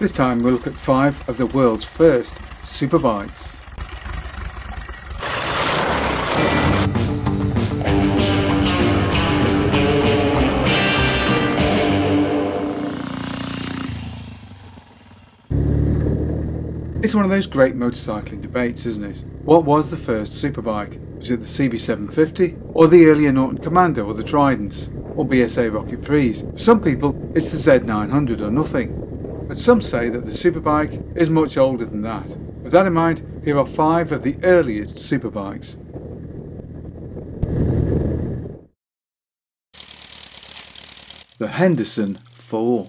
This time we'll look at 5 of the world's first superbikes. It's one of those great motorcycling debates, isn't it? What was the first superbike? Was it the CB750 or the earlier Norton Commando or the Tridents or BSA Rocket 3s? For some people it's the Z900 or nothing, but some say that the superbike is much older than that. With that in mind, here are 5 of the earliest superbikes. The Henderson 4.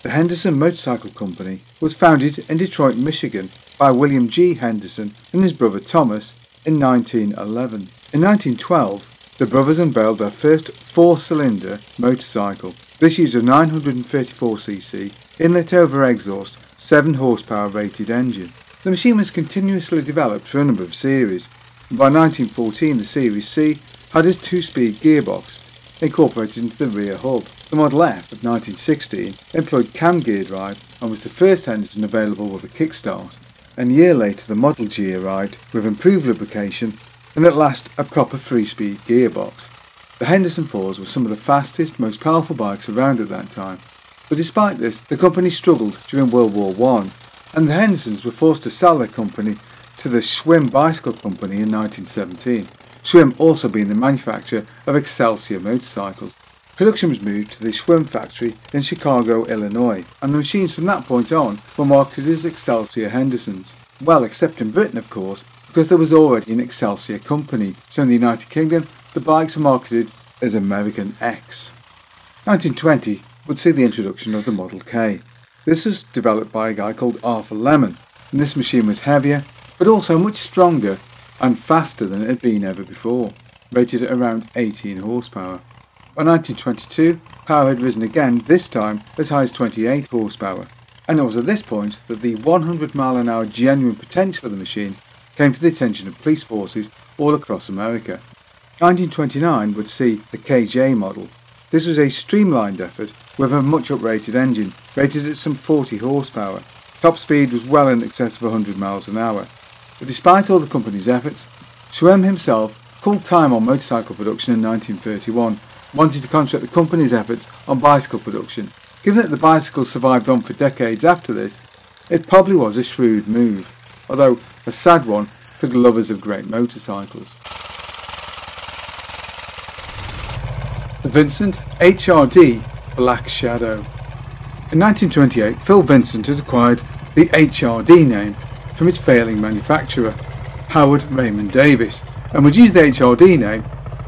The Henderson Motorcycle Company was founded in Detroit, Michigan by William G. Henderson and his brother Thomas in 1911. In 1912, the brothers unveiled their first 4-cylinder motorcycle. This used a 934cc inlet over exhaust 7 horsepower rated engine. The machine was continuously developed for a number of series, and by 1914 the Series C had its 2-speed gearbox incorporated into the rear hub. The Model F of 1916 employed cam gear drive and was the first Henderson available with a kickstart, and a year later the Model G arrived with improved lubrication and at last a proper 3-speed gearbox. The Henderson 4s were some of the fastest, most powerful bikes around at that time, but despite this the company struggled during World War I, and the Hendersons were forced to sell their company to the Schwinn Bicycle Company in 1917, Schwinn also being the manufacturer of Excelsior motorcycles. Production was moved to the Schwinn factory in Chicago, Illinois, and the machines from that point on were marketed as Excelsior Hendersons. Well, except in Britain of course, because there was already an Excelsior company, so in the United Kingdom the bikes were marketed as American X. 1920 would see the introduction of the Model K. This was developed by a guy called Arthur Lemon, and this machine was heavier, but also much stronger and faster than it had been ever before, rated at around 18 horsepower. By 1922, power had risen again, this time as high as 28 horsepower, and it was at this point that the 100-mile-an-hour genuine potential of the machine came to the attention of police forces all across America. 1929 would see the KJ model. This was a streamlined effort with a much uprated engine, rated at some 40 horsepower. Top speed was well in excess of 100 miles an hour. But despite all the company's efforts, Schwinn himself called time on motorcycle production in 1931, wanting to concentrate the company's efforts on bicycle production. Given that the bicycles survived on for decades after this, it probably was a shrewd move, although a sad one for the lovers of great motorcycles. The Vincent HRD Black Shadow. In 1928, Phil Vincent had acquired the HRD name from its failing manufacturer, Howard Raymond Davis, and would use the HRD name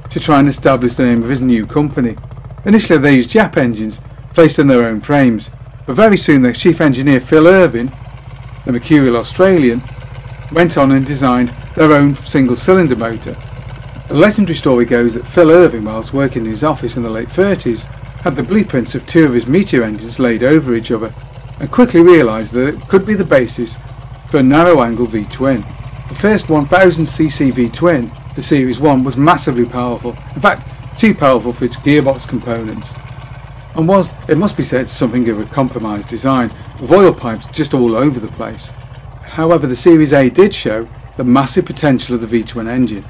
to try and establish the name of his new company. Initially they used Jap engines placed in their own frames, but very soon their chief engineer Phil Irving, the mercurial Australian, went on and designed their own single-cylinder motor. The legendary story goes that Phil Irving, whilst working in his office in the late 30s, had the blueprints of 2 of his Meteor engines laid over each other, and quickly realised that it could be the basis for a narrow-angle V-twin. The first 1000cc V-twin, the Series 1, was massively powerful, in fact too powerful for its gearbox components, and was, it must be said, something of a compromised design, with oil pipes just all over the place. However, the Series A did show the massive potential of the V-twin engine,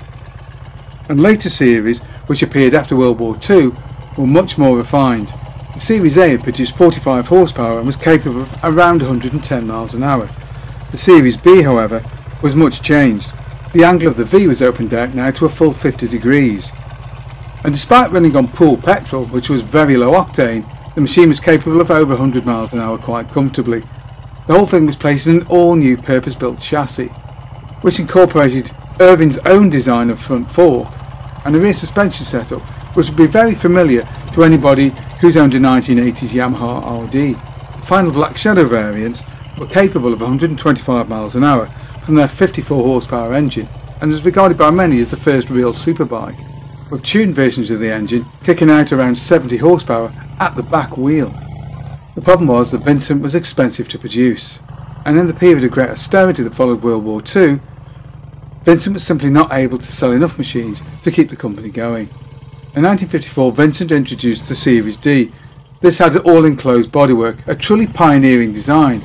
and later series, which appeared after World War II, were much more refined. The Series A had produced 45 horsepower and was capable of around 110 miles an hour. The Series B, however, was much changed. The angle of the V was opened out now to a full 50 degrees. And despite running on pool petrol, which was very low octane, the machine was capable of over 100 miles an hour quite comfortably. The whole thing was placed in an all-new purpose-built chassis, which incorporated Irving's own design of front fork and a rear suspension setup, which would be very familiar to anybody who's owned a 1980s Yamaha RD. The final Black Shadow variants were capable of 125 miles an hour from their 54 horsepower engine, and is regarded by many as the first real superbike, with tuned versions of the engine kicking out around 70 horsepower at the back wheel. The problem was that Vincent was expensive to produce, and in the period of great austerity that followed World War II, Vincent was simply not able to sell enough machines to keep the company going. In 1954, Vincent introduced the Series D, This had an all-enclosed bodywork, a truly pioneering design,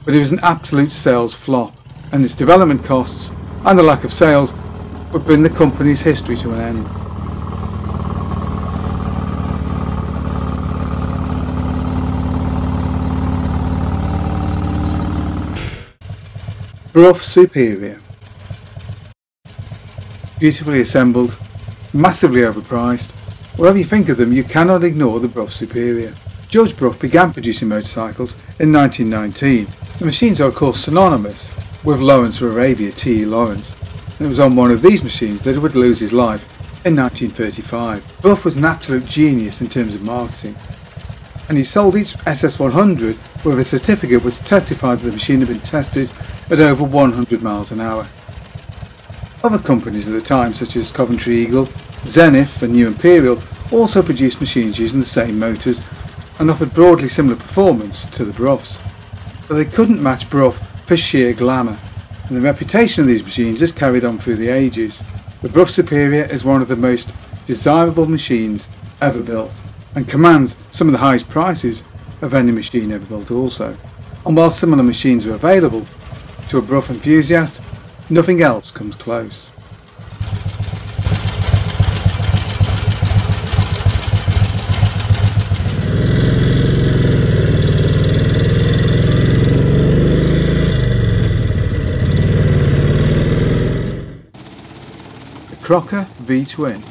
but it was an absolute sales flop, and its development costs and the lack of sales would bring the company's history to an end. Broll Superior. Beautifully assembled, massively overpriced. Whatever you think of them, you cannot ignore the Broll Superior. George Brough began producing motorcycles in 1919. The machines are of course synonymous with Lawrence of Arabia T.E. Lawrence, and it was on one of these machines that he would lose his life in 1935. Brough was an absolute genius in terms of marketing, and he sold each SS100 with a certificate which testified that the machine had been tested at over 100 miles an hour. Other companies at the time, such as Coventry Eagle, Zenith and New Imperial, also produced machines using the same motors and offered broadly similar performance to the Broughs. But they couldn't match Brough for sheer glamour, and the reputation of these machines has carried on through the ages. The Broll Superior is one of the most desirable machines ever built, and commands some of the highest prices of any machine ever built also. And while similar machines are available, to a Brough enthusiast, nothing else comes close. The Crocker VTwin.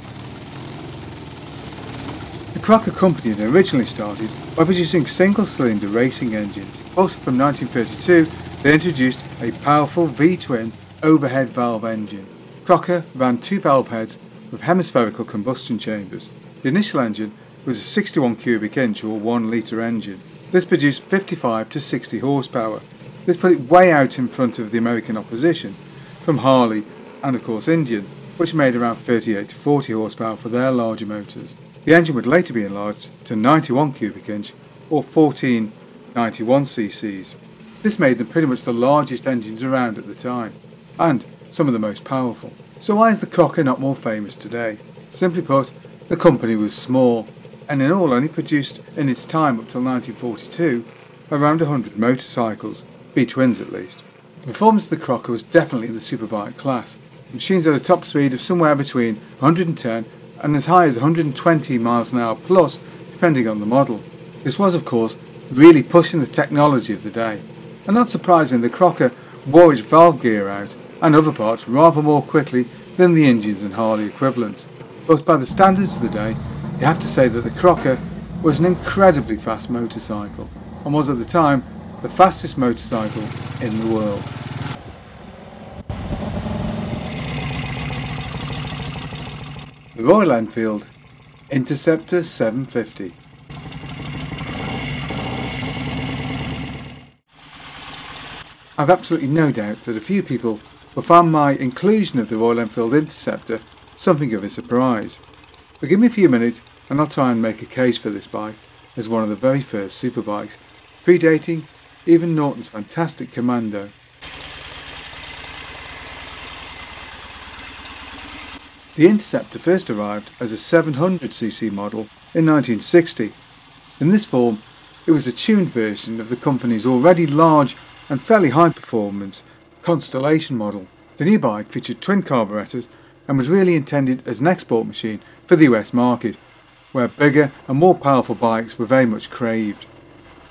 The Crocker company had originally started by producing single-cylinder racing engines, but from 1932 they introduced a powerful V-twin overhead valve engine. Crocker ran two valve heads with hemispherical combustion chambers. The initial engine was a 61 cubic inch or 1 litre engine. This produced 55 to 60 horsepower. This put it way out in front of the American opposition from Harley and of course Indian, which made around 38 to 40 horsepower for their larger motors. The engine would later be enlarged to 91 cubic inch or 1491 cc's. This made them pretty much the largest engines around at the time, and some of the most powerful. So why is the Crocker not more famous today? Simply put, the company was small, and in all only produced in its time up till 1942 around 100 motorcycles, V-twins at least. The performance of the Crocker was definitely in the superbike class. Machines had a top speed of somewhere between 110 and as high as 120 miles an hour plus, depending on the model. This was of course really pushing the technology of the day. And not surprising, the Crocker wore its valve gear out and other parts rather more quickly than the engines and Harley equivalents. But by the standards of the day, you have to say that the Crocker was an incredibly fast motorcycle and was at the time the fastest motorcycle in the world. The Royal Enfield Interceptor 750. I've absolutely no doubt that a few people will find my inclusion of the Royal Enfield Interceptor something of a surprise. But give me a few minutes and I'll try and make a case for this bike as one of the very first superbikes, predating even Norton's fantastic Commando. The Interceptor first arrived as a 700cc model in 1960. In this form, it was a tuned version of the company's already large and fairly high performance Constellation model. The new bike featured twin carburetors and was really intended as an export machine for the US market, where bigger and more powerful bikes were very much craved.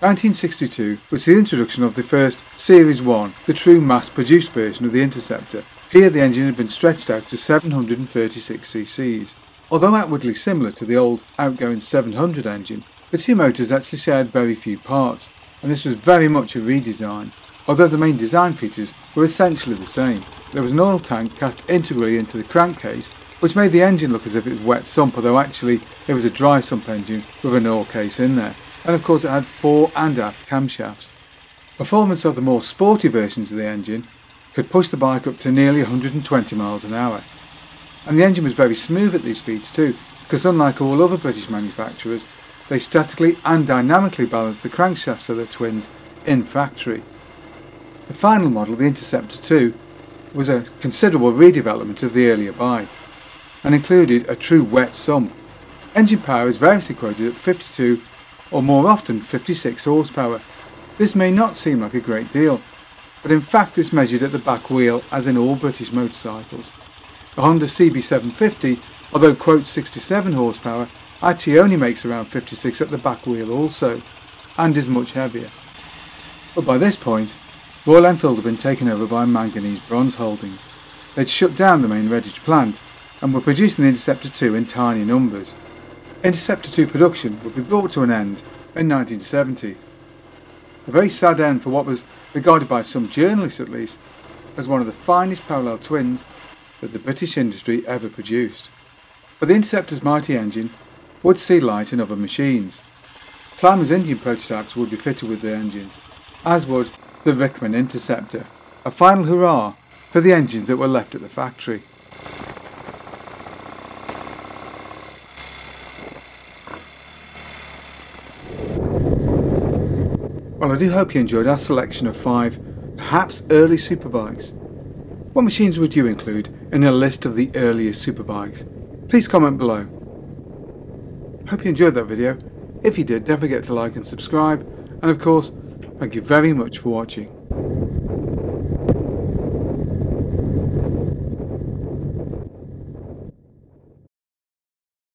1962 was the introduction of the first Series 1, the true mass-produced version of the Interceptor. Here the engine had been stretched out to 736cc. Although outwardly similar to the old outgoing 700 engine, the two motors actually shared very few parts, and this was very much a redesign, although the main design features were essentially the same. There was an oil tank cast integrally into the crankcase, which made the engine look as if it was wet sump, although actually it was a dry sump engine with an oil case in there, and of course it had fore and aft camshafts. Performance of the more sporty versions of the engine could push the bike up to nearly 120 miles an hour. And the engine was very smooth at these speeds too, because unlike all other British manufacturers, they statically and dynamically balanced the crankshafts of their twins in factory. The final model, the Interceptor 2, was a considerable redevelopment of the earlier bike, and included a true wet sump. Engine power is variously quoted at 52 or more often 56 horsepower. This may not seem like a great deal, but in fact it's measured at the back wheel as in all British motorcycles. The Honda CB750, although quotes 67 horsepower, actually only makes around 56 at the back wheel also, and is much heavier. But by this point, Royal Enfield had been taken over by Manganese Bronze Holdings. They'd shut down the main Redditch plant and were producing the Interceptor 2 in tiny numbers. Interceptor 2 production would be brought to an end in 1970. A very sad end for what was regarded by some journalists at least as one of the finest parallel twins that the British industry ever produced. But the Interceptor's mighty engine would see light in other machines. Climbers' Indian prototypes would be fitted with the engines, as would the Rickman Interceptor, a final hurrah for the engines that were left at the factory. Well, I do hope you enjoyed our selection of 5, perhaps early superbikes. What machines would you include in a list of the earliest superbikes? Please comment below. Hope you enjoyed that video. If you did, don't forget to like and subscribe, and of course, thank you very much for watching.